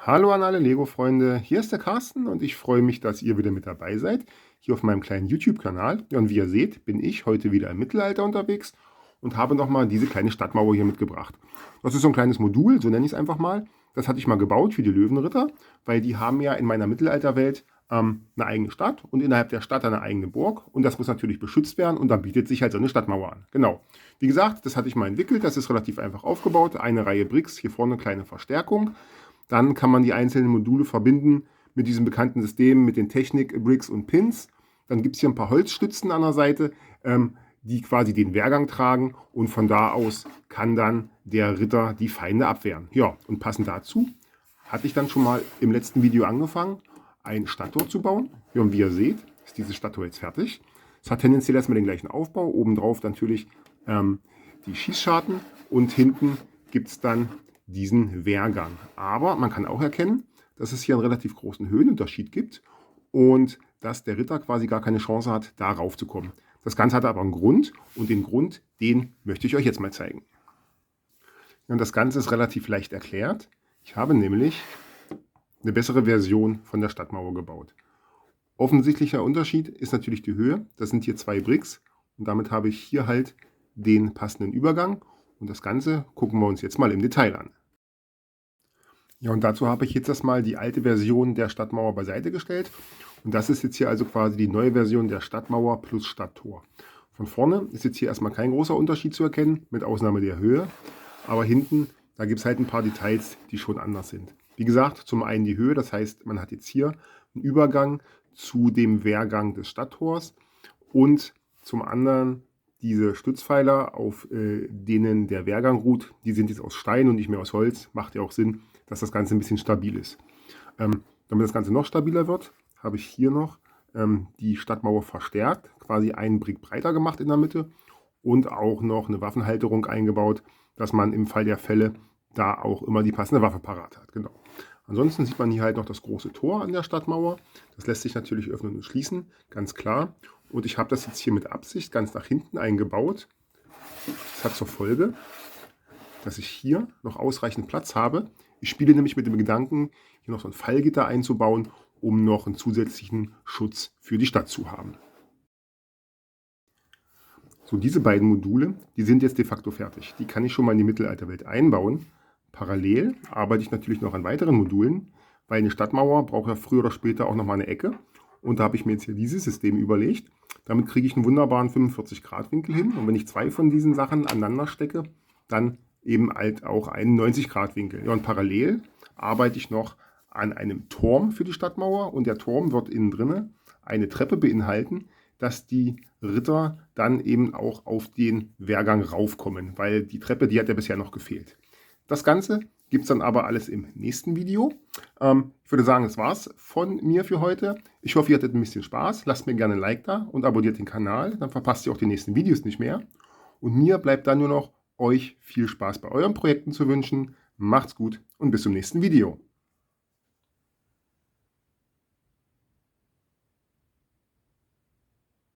Hallo an alle Lego-Freunde, hier ist der Carsten und ich freue mich, dass ihr wieder mit dabei seid, hier auf meinem kleinen YouTube-Kanal. Ja, und wie ihr seht, bin ich heute wieder im Mittelalter unterwegs und habe nochmal diese kleine Stadtmauer hier mitgebracht. Das ist so ein kleines Modul, so nenne ich es einfach mal. Das hatte ich mal gebaut für die Löwenritter, weil die haben ja in meiner Mittelalterwelt eine eigene Stadt und innerhalb der Stadt eine eigene Burg und das muss natürlich beschützt werden und da bietet sich halt so eine Stadtmauer an. Genau. Wie gesagt, das hatte ich mal entwickelt, das ist relativ einfach aufgebaut. Eine Reihe Bricks, hier vorne eine kleine Verstärkung. Dann kann man die einzelnen Module verbinden mit diesem bekannten System, mit den Technik-Bricks und Pins. Dann gibt es hier ein paar Holzstützen an der Seite, die quasi den Wehrgang tragen und von da aus kann dann der Ritter die Feinde abwehren. Ja, und passend dazu hatte ich dann schon mal im letzten Video angefangen, ein Stadttor zu bauen. Ja, und wie ihr seht, ist dieses Stadttor jetzt fertig. Es hat tendenziell erstmal den gleichen Aufbau. Obendrauf natürlich die Schießscharten und hinten gibt es dann diesen Wehrgang. Aber man kann auch erkennen, dass es hier einen relativ großen Höhenunterschied gibt und dass der Ritter quasi gar keine Chance hat, da raufzukommen. Das Ganze hat aber einen Grund und den Grund, den möchte ich euch jetzt mal zeigen. Und das Ganze ist relativ leicht erklärt. Ich habe nämlich eine bessere Version von der Stadtmauer gebaut. Offensichtlicher Unterschied ist natürlich die Höhe. Das sind hier 2 Bricks und damit habe ich hier halt den passenden Übergang. Und das Ganze gucken wir uns jetzt mal im Detail an. Ja, und dazu habe ich jetzt erstmal die alte Version der Stadtmauer beiseite gestellt. Und das ist jetzt hier also quasi die neue Version der Stadtmauer plus Stadttor. Von vorne ist jetzt hier erstmal kein großer Unterschied zu erkennen, mit Ausnahme der Höhe. Aber hinten, da gibt es halt ein paar Details, die schon anders sind. Wie gesagt, zum einen die Höhe, das heißt, man hat jetzt hier einen Übergang zu dem Wehrgang des Stadttors und zum anderen diese Stützpfeiler, auf denen der Wehrgang ruht, die sind jetzt aus Stein und nicht mehr aus Holz. Macht ja auch Sinn, dass das Ganze ein bisschen stabil ist. Damit das Ganze noch stabiler wird, habe ich hier noch die Stadtmauer verstärkt, quasi einen Brick breiter gemacht in der Mitte und auch noch eine Waffenhalterung eingebaut, dass man im Fall der Fälle da auch immer die passende Waffe parat hat. Genau. Ansonsten sieht man hier halt noch das große Tor an der Stadtmauer. Das lässt sich natürlich öffnen und schließen, ganz klar. Und ich habe das jetzt hier mit Absicht ganz nach hinten eingebaut. Das hat zur Folge, dass ich hier noch ausreichend Platz habe. Ich spiele nämlich mit dem Gedanken, hier noch so ein Fallgitter einzubauen, um noch einen zusätzlichen Schutz für die Stadt zu haben. So, diese beiden Module, die sind jetzt de facto fertig. Die kann ich schon mal in die Mittelalterwelt einbauen. Parallel arbeite ich natürlich noch an weiteren Modulen, weil eine Stadtmauer braucht ja früher oder später auch noch mal eine Ecke. Und da habe ich mir jetzt hier dieses System überlegt. Damit kriege ich einen wunderbaren 45-Grad-Winkel hin. Und wenn ich 2 von diesen Sachen aneinander stecke, dann eben halt auch einen 90-Grad-Winkel. Ja, und parallel arbeite ich noch an einem Turm für die Stadtmauer. Und der Turm wird innen drinne eine Treppe beinhalten, dass die Ritter dann eben auch auf den Wehrgang raufkommen. Weil die Treppe, die hat ja bisher noch gefehlt. Das Ganze gibt es dann aber alles im nächsten Video. Ich würde sagen, das war's von mir für heute. Ich hoffe, ihr hattet ein bisschen Spaß. Lasst mir gerne ein Like da und abonniert den Kanal. Dann verpasst ihr auch die nächsten Videos nicht mehr. Und mir bleibt dann nur noch, euch viel Spaß bei euren Projekten zu wünschen. Macht's gut und bis zum nächsten Video.